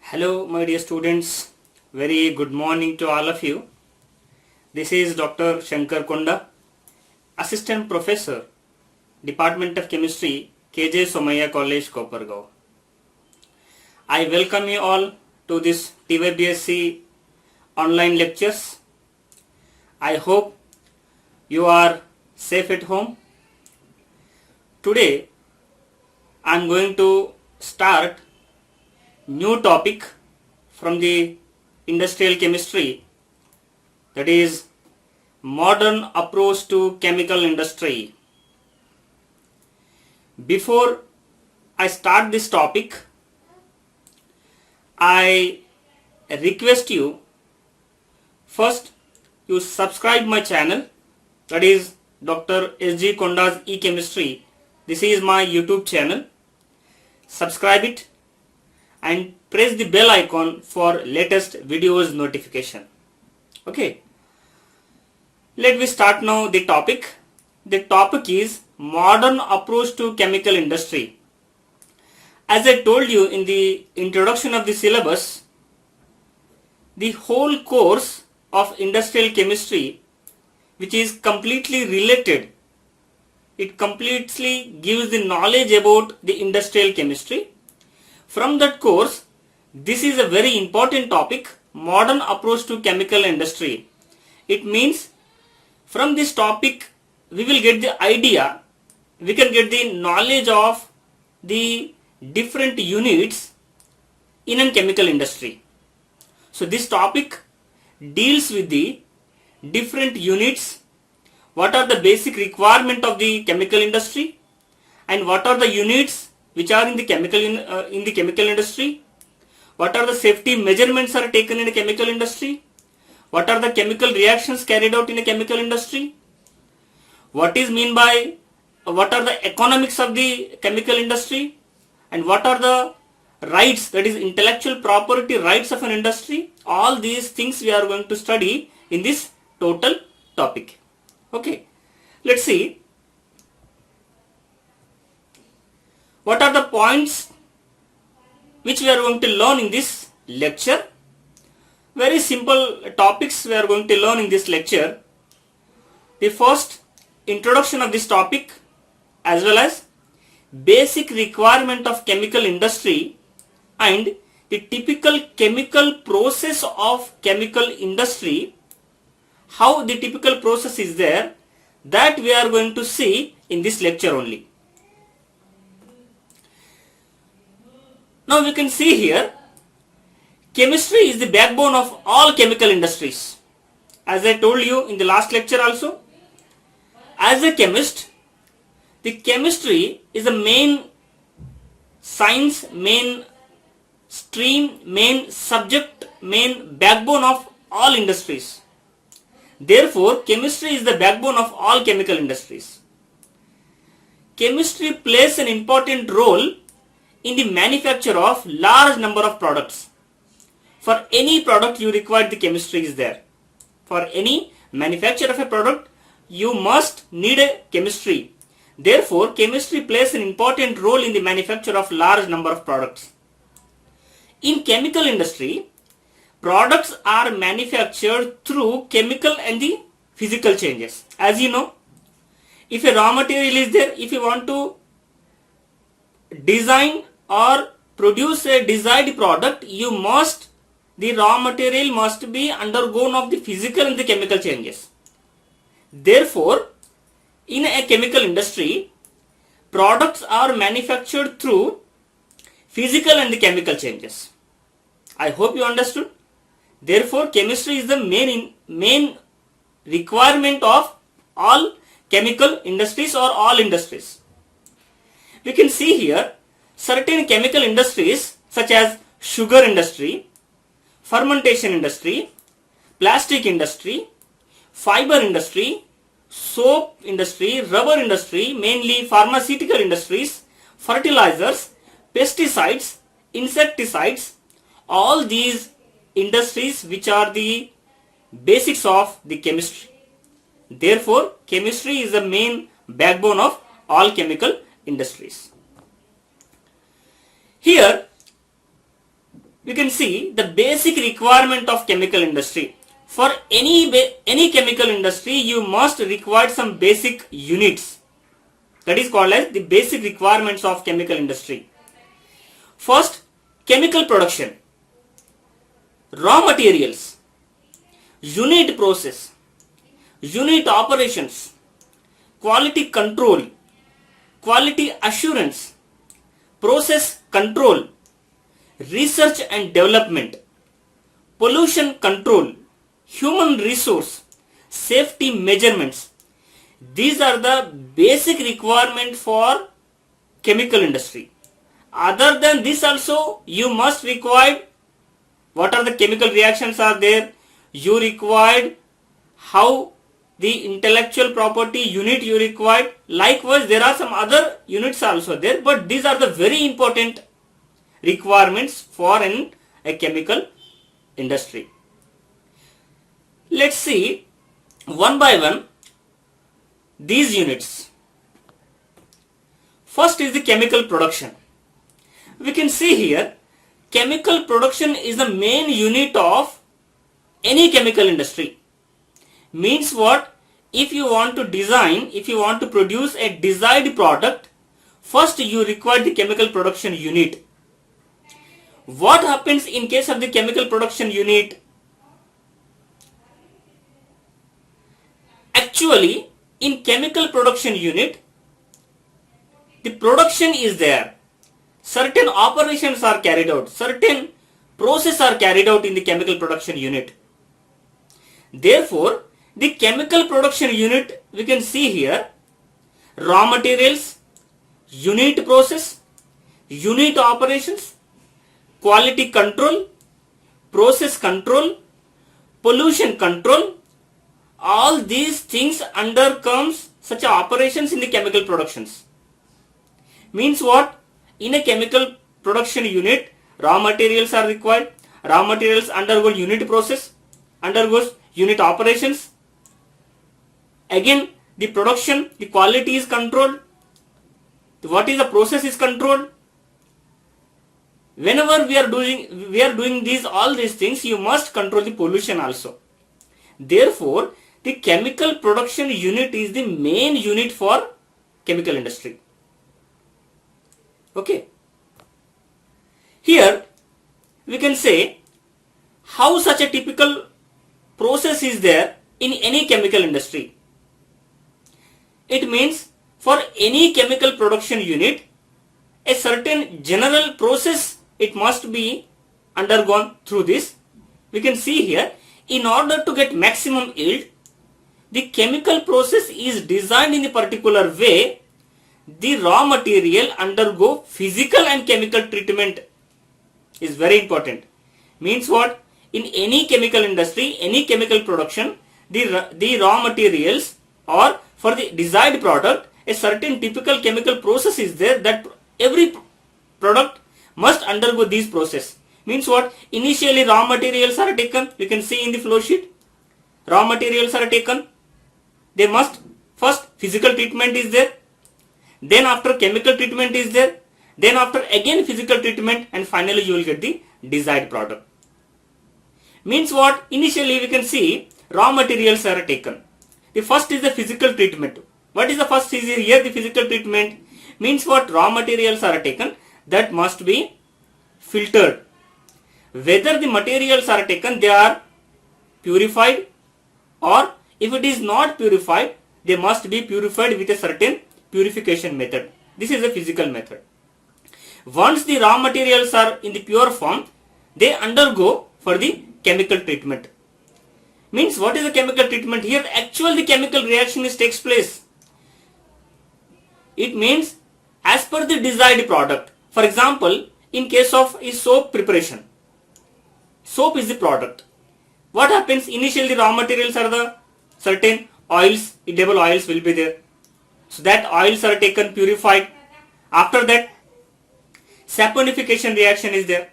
Hello, my dear students. Very good morning to all of you. This is Dr. Shankar Konda, Assistant Professor, Department of Chemistry, KJ Somaya College, Kopargaon. I welcome you all to this TYBSc online lectures. I hope you are safe at home. Today, I am going to start new topic from the industrial chemistry, that is modern approach to chemical industry. Before I start this topic, I request you first you subscribe my channel, that is Dr. S.G. Konda's E-Chemistry. This is my YouTube channel. Subscribe it and press the bell icon for latest videos notification. Okay. Let me start now the topic. The topic is modern approach to chemical industry. As I told you in the introduction of the syllabus, the whole course of industrial chemistry, which is completely related, it completely gives the knowledge about the industrial chemistry. From that course, this is a very important topic, modern approach to chemical industry. It means from this topic we will get the idea, we can get the knowledge of the different units in a chemical industry. So this topic deals with the different units, what are the basic requirement of the chemical industry, and what are the units which are in the chemical industry, what are the safety measurements are taken in a chemical industry, what are the chemical reactions carried out in a chemical industry, what are the economics of the chemical industry, and what are the rights, that is intellectual property rights of an industry. All these things we are going to study in this total topic. Okay, let's see what are the points which we are going to learn in this lecture. Very simple topics we are going to learn in this lecture. The first, introduction of this topic, as well as basic requirement of chemical industry and the typical chemical process of chemical industry, how the typical process is there, that we are going to see in this lecture only. Now we can see here, chemistry is the backbone of all chemical industries. As I told you in the last lecture also, as a chemist, the chemistry is the main science, main stream, main subject, main backbone of all industries. Therefore, chemistry is the backbone of all chemical industries. Chemistry plays an important role in the manufacture of large number of products. For any product you require the chemistry is there. For any manufacture of a product you must need a chemistry. Therefore, chemistry plays an important role in the manufacture of large number of products. In chemical industry, products are manufactured through chemical and the physical changes. As you know, if a raw material is there, if you want to design or produce a desired product, the raw material must be undergone of the physical and the chemical changes. Therefore, in a chemical industry, products are manufactured through physical and the chemical changes. I hope you understood. Therefore, chemistry is the main requirement of all chemical industries or all industries. We can see here certain chemical industries such as sugar industry, fermentation industry, plastic industry, fiber industry, soap industry, rubber industry, mainly pharmaceutical industries, fertilizers, pesticides, insecticides, all these industries which are the basics of the chemistry. Therefore, chemistry is the main backbone of all chemical industries. Here we can see the basic requirement of chemical industry. For any chemical industry, you must require some basic units. That is called as the basic requirements of chemical industry. First, chemical production, raw materials, unit process, unit operations, quality control, quality assurance, process control, research and development, pollution control, human resource, safety measurements. These are the basic requirements for chemical industry. Other than this also, you must require what are the chemical reactions are there. You required how the intellectual property unit you required. Likewise, there are some other units also there, but these are the very important requirements for a chemical industry. Let's see one by one these units. First is the chemical production. We can see here chemical production is the main unit of any chemical industry. Means what? If you want to design, if you want to produce a desired product, first you require the chemical production unit. What happens in case of the chemical production unit? Actually, in chemical production unit, the production is there. Certain operations are carried out. Certain processes are carried out in the chemical production unit. Therefore, the chemical production unit, we can see here, raw materials, unit process, unit operations, quality control, process control, pollution control, all these things undercomes such operations in the chemical productions. Means what? In a chemical production unit, raw materials are required. Raw materials undergo unit process, undergoes unit operations. Again, the production, the quality is controlled. What is the process is controlled. Whenever we are doing all these things, you must control the pollution also. Therefore, the chemical production unit is the main unit for chemical industry. Okay. Here we can say how such a typical process is there in any chemical industry. It means for any chemical production unit, a certain general process it must be undergone through this. We can see here, in order to get maximum yield, the chemical process is designed in a particular way. The raw material undergo physical and chemical treatment is very important. Means what? In any chemical industry, any chemical production, the raw materials or for the desired product, a certain typical chemical process is there that every product must undergo this process. Means what? Initially raw materials are taken. You can see in the flow sheet. Raw materials are taken. They must first physical treatment is there. Then after chemical treatment is there. Then after again physical treatment, and finally you will get the desired product. Means what? Initially we can see raw materials are taken. The first is the physical treatment. What is the first is here? The physical treatment means what? Raw materials are taken, that must be filtered. Whether the materials are taken, they are purified, or if it is not purified, they must be purified with a certain purification method. This is a physical method. Once the raw materials are in the pure form, they undergo for the chemical treatment. Means what is the chemical treatment? Here actually the chemical reaction takes place. It means as per the desired product. For example, in case of a soap preparation, soap is the product. What happens? Initially the raw materials are the certain oils, edible oils will be there. So that oils are taken, purified. After that, saponification reaction is there.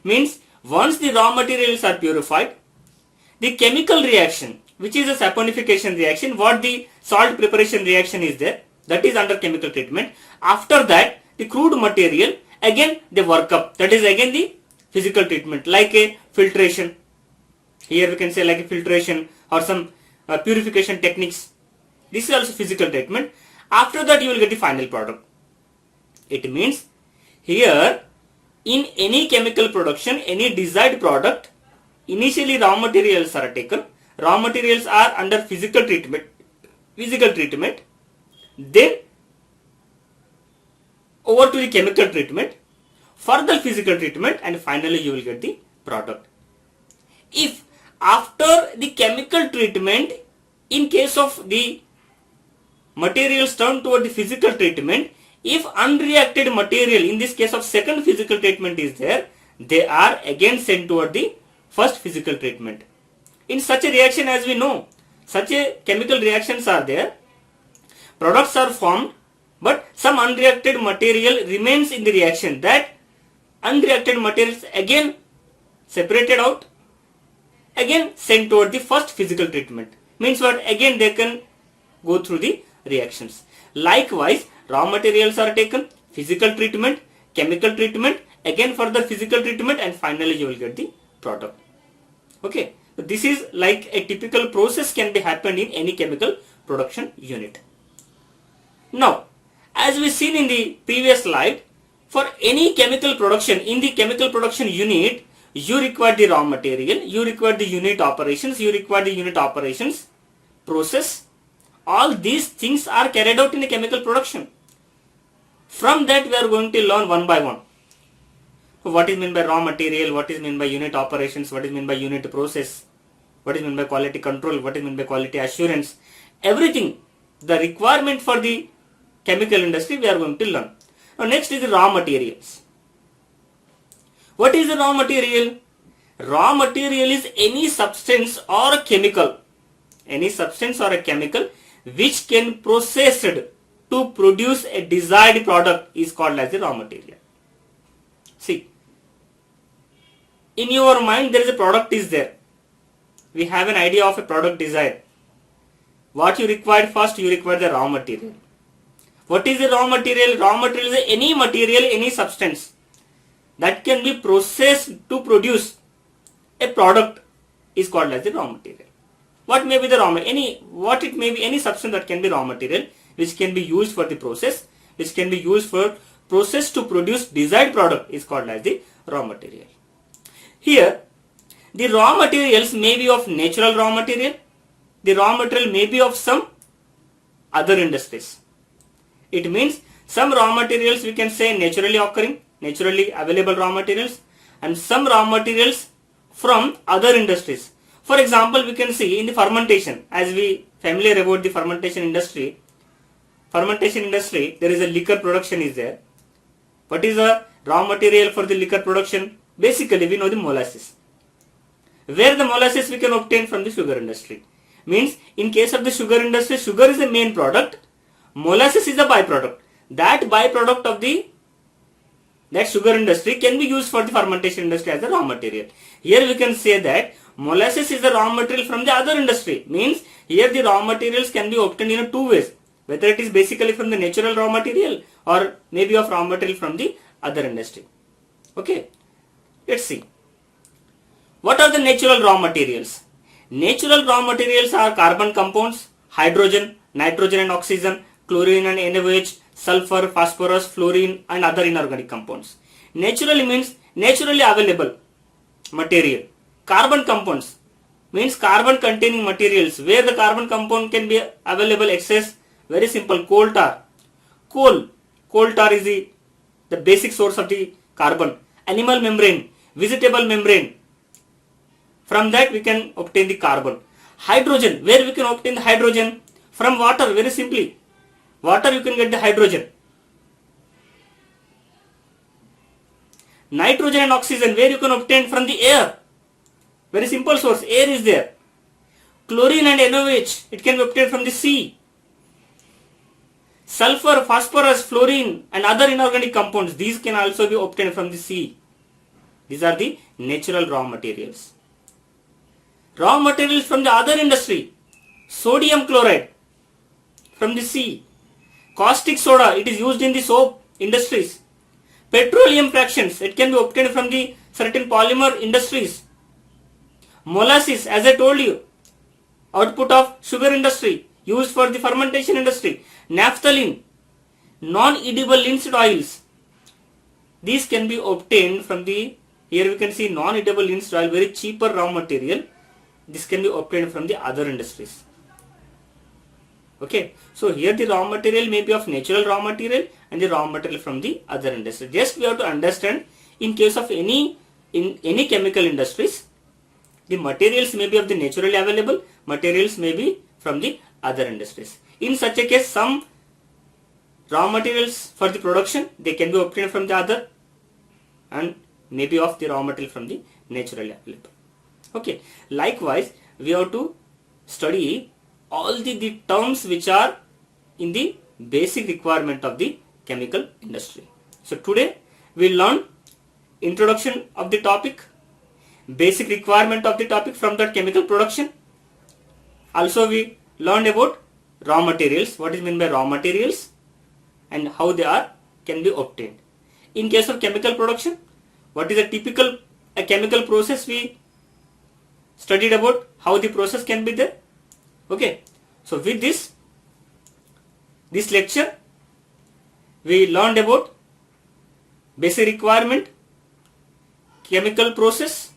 Means once the raw materials are purified, the chemical reaction, which is a saponification reaction, what the salt preparation reaction is there, that is under chemical treatment. After that, the crude material, again they work up. That is again the physical treatment like a filtration. Here we can say like a filtration or some purification techniques. This is also physical treatment. After that you will get the final product. It means here in any chemical production, any desired product, initially raw materials are taken. Raw materials are under physical treatment. Then over to the chemical treatment, further physical treatment, and finally you will get the product. If after the chemical treatment, in case of the materials turned toward the physical treatment, if unreacted material, in this case of second physical treatment is there, they are again sent toward the first physical treatment. In such a reaction, as we know, such a chemical reactions are there, products are formed, but some unreacted material remains in the reaction. That unreacted materials again separated out, again sent toward the first physical treatment. Means what? Again they can go through the reactions. Likewise, raw materials are taken, physical treatment, chemical treatment, again further physical treatment, and finally you will get the product. Okay, so this is like a typical process can be happened in any chemical production unit. Now, as we seen in the previous slide, for any chemical production, in the chemical production unit, you require the raw material, you require the unit operations, process. All these things are carried out in a chemical production. From that we are going to learn one by one. What is meant by raw material, what is meant by unit operations, what is meant by unit process, what is meant by quality control, what is meant by quality assurance. Everything, the requirement for the chemical industry we are going to learn. Now next is the raw materials. What is the raw material? Raw material is any substance or a chemical, which can processed to produce a desired product is called as the raw material. See, in your mind there is a product is there. We have an idea of a product desired. What you required first? You require the raw material. What is the raw material? Raw material is any material, any substance that can be processed to produce a product is called as the raw material. What may be the raw material? Any substance that can be raw material, which can be used for the process, to produce desired product is called as the raw material. Here, the raw materials may be of natural raw material. The raw material may be of some other industries. It means some raw materials we can say naturally occurring, naturally available raw materials, and some raw materials from other industries. For example, we can see in the fermentation, as we familiar about the fermentation industry, there is a liquor production is there. What is the raw material for the liquor production? Basically, we know the molasses. Where the molasses we can obtain from the sugar industry. Means in case of the sugar industry, sugar is the main product, molasses is a byproduct. That byproduct of that sugar industry can be used for the fermentation industry as a raw material. Here we can say that molasses is a raw material from the other industry. Means here the raw materials can be obtained in two ways. Whether it is basically from the natural raw material or maybe of raw material from the other industry. Okay, let's see. What are the natural raw materials? Natural raw materials are carbon compounds, hydrogen, nitrogen and oxygen, chlorine and NaOH, sulfur, phosphorus, fluorine and other inorganic compounds. Naturally means naturally available material. Carbon compounds means carbon containing materials. Where the carbon compound can be available excess? Very simple, coal tar. Coal tar is the basic source of the carbon. Animal membrane, vegetable membrane. From that we can obtain the carbon. Hydrogen, where we can obtain the hydrogen? From water, very simply. Water you can get the hydrogen. Nitrogen and oxygen, where you can obtain from the air? Very simple source, air is there. Chlorine and NaOH, it can be obtained from the sea. Sulfur, phosphorus, fluorine and other inorganic compounds, these can also be obtained from the sea. These are the natural raw materials. Raw materials from the other industry. Sodium chloride from the sea. Caustic soda, it is used in the soap industries. Petroleum fractions, it can be obtained from the certain polymer industries. Molasses, as I told you, output of sugar industry, used for the fermentation industry. Naphthalene, non-edible linseed oils. These can be obtained from the, here we can see non-edible linseed oil, very cheaper raw material. This can be obtained from the other industries. Okay, so here the raw material may be of natural raw material and the raw material from the other industry. Just we have to understand, in case of any chemical industries, the materials may be of the naturally available, materials may be from the other industries. In such a case, some raw materials for the production, they can be obtained from the other, and maybe of the raw material from the naturally available. Okay, likewise we have to study all the terms which are in the basic requirement of the chemical industry. So today we learn introduction of the topic, basic requirement of the topic from that chemical production. Also we learned about raw materials, what is meant by raw materials and how they can be obtained. In case of chemical production, what is a typical chemical process, we studied about how the process can be there. Okay, so with this lecture we learned about basic requirement, chemical process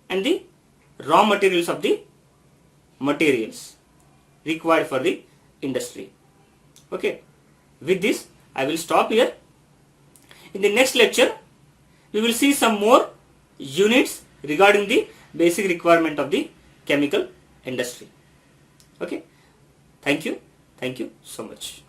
and the raw materials of the materials required for the industry. Okay, with this I will stop here. In the next lecture we will see some more units regarding the basic requirement of the chemical industry. Okay, thank you so much.